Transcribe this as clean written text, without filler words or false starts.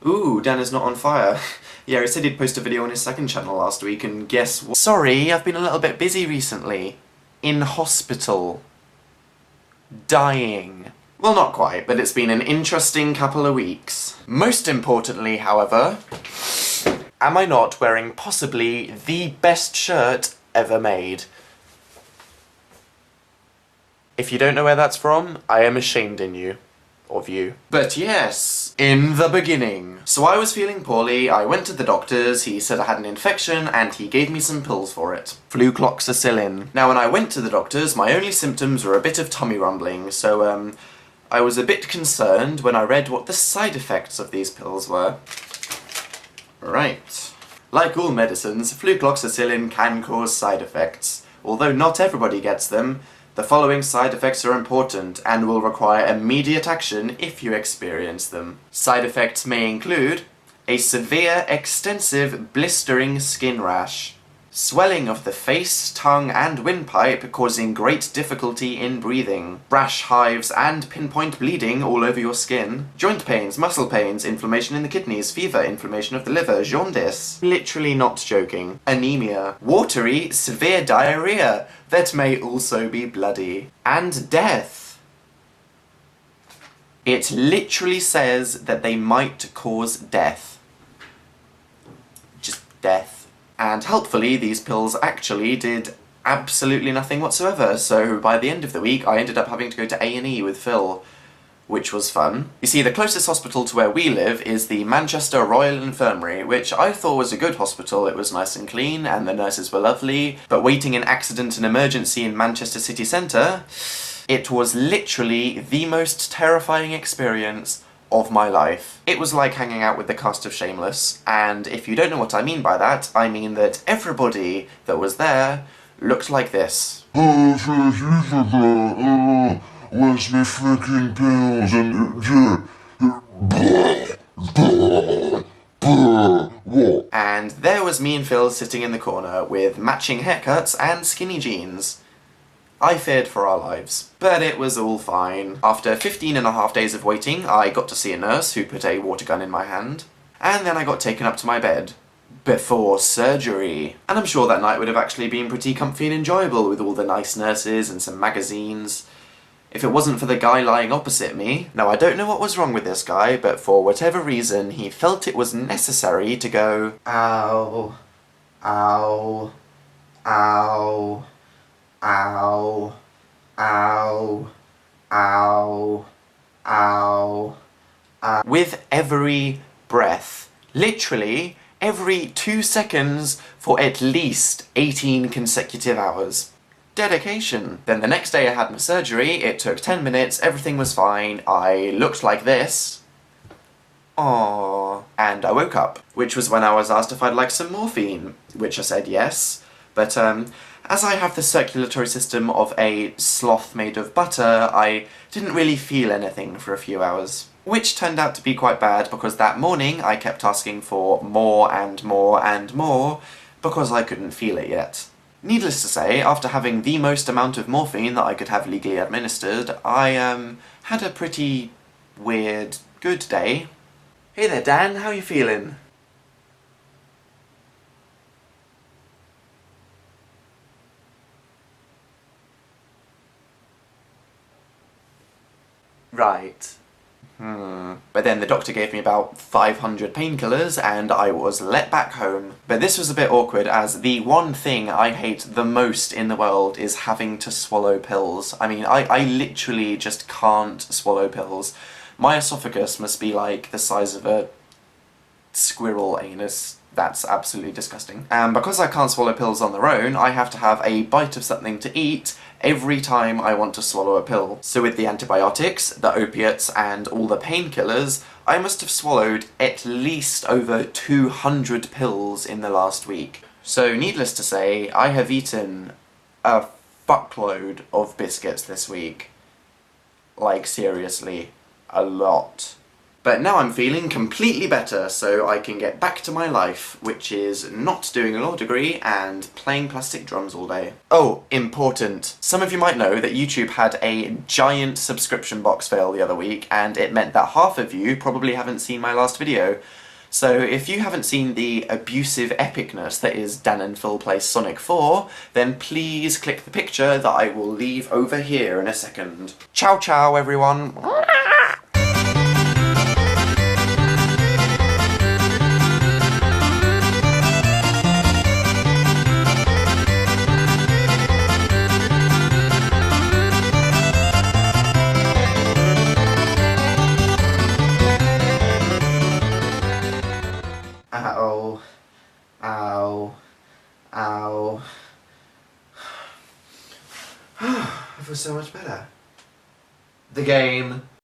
Ooh, Dan is not on fire. Yeah, he said he'd post a video on his second channel last week, and guess what? Sorry, I've been a little bit busy recently. In hospital. Dying. Well, not quite, but it's been an interesting couple of weeks. Most importantly, however, am I not wearing possibly the best shirt ever made? If you don't know where that's from, I am ashamed in you. Of you. But yes, in the beginning. So I was feeling poorly, I went to the doctor's, he said I had an infection, and he gave me some pills for it. Flucloxacillin. Now when I went to the doctor's, my only symptoms were a bit of tummy rumbling, so I was a bit concerned when I read what the side effects of these pills were. Right. Like all medicines, flucloxacillin can cause side effects. Although not everybody gets them, the following side effects are important and will require immediate action if you experience them. Side effects may include a severe, extensive, blistering skin rash, swelling of the face, tongue, and windpipe causing great difficulty in breathing, rash, hives, and pinpoint bleeding all over your skin, joint pains, muscle pains, inflammation in the kidneys, fever, inflammation of the liver, jaundice, literally not joking, anemia, watery, severe diarrhea that may also be bloody, and death. It literally says that they might cause death. Just death. And helpfully, these pills actually did absolutely nothing whatsoever, so by the end of the week I ended up having to go to A&E with Phil, which was fun. You see, the closest hospital to where we live is the Manchester Royal Infirmary, which I thought was a good hospital. It was nice and clean, and the nurses were lovely, but waiting in accident and emergency in Manchester city centre, it was literally the most terrifying experience of my life. It was like hanging out with the cast of Shameless, and if you don't know what I mean by that, I mean that everybody that was there looked like this. Where's my freaking pills and And there was me and Phil sitting in the corner with matching haircuts and skinny jeans. I feared for our lives, but it was all fine. After 15.5 days of waiting, I got to see a nurse who put a water gun in my hand, and then I got taken up to my bed. Before surgery. And I'm sure that night would have actually been pretty comfy and enjoyable with all the nice nurses and some magazines, if it wasn't for the guy lying opposite me. Now I don't know what was wrong with this guy, but for whatever reason he felt it was necessary to go, ow, ow, ow, ow, ow, ow, ow, ow, with every breath. Literally, every 2 seconds for at least 18 consecutive hours. Dedication. Then the next day I had my surgery, it took 10 minutes, everything was fine, I looked like this. Aww. And I woke up, which was when I was asked if I'd like some morphine, which I said yes, but as I have the circulatory system of a sloth made of butter, I didn't really feel anything for a few hours. Which turned out to be quite bad, because that morning I kept asking for more and more and more, because I couldn't feel it yet. Needless to say, after having the most amount of morphine that I could have legally administered, I had a pretty weird, good day. Hey there Dan, how you feeling? Right. But then the doctor gave me about 500 painkillers and I was let back home. But this was a bit awkward, as the one thing I hate the most in the world is having to swallow pills. I mean, I literally just can't swallow pills. My esophagus must be like the size of a squirrel anus. That's absolutely disgusting. And because I can't swallow pills on their own, I have to have a bite of something to eat every time I want to swallow a pill. So with the antibiotics, the opiates, and all the painkillers, I must have swallowed at least over 200 pills in the last week. So needless to say, I have eaten a fuckload of biscuits this week. Like, seriously, a lot. But now I'm feeling completely better, so I can get back to my life, which is not doing a law degree and playing plastic drums all day. Oh, important. Some of you might know that YouTube had a giant subscription box fail the other week, and it meant that half of you probably haven't seen my last video. So if you haven't seen the abusive epicness that is Dan and Phil Play Sonic 4, then please click the picture that I will leave over here in a second. Ciao ciao everyone! Ow. Ow. Ow. I feel so much better. The game.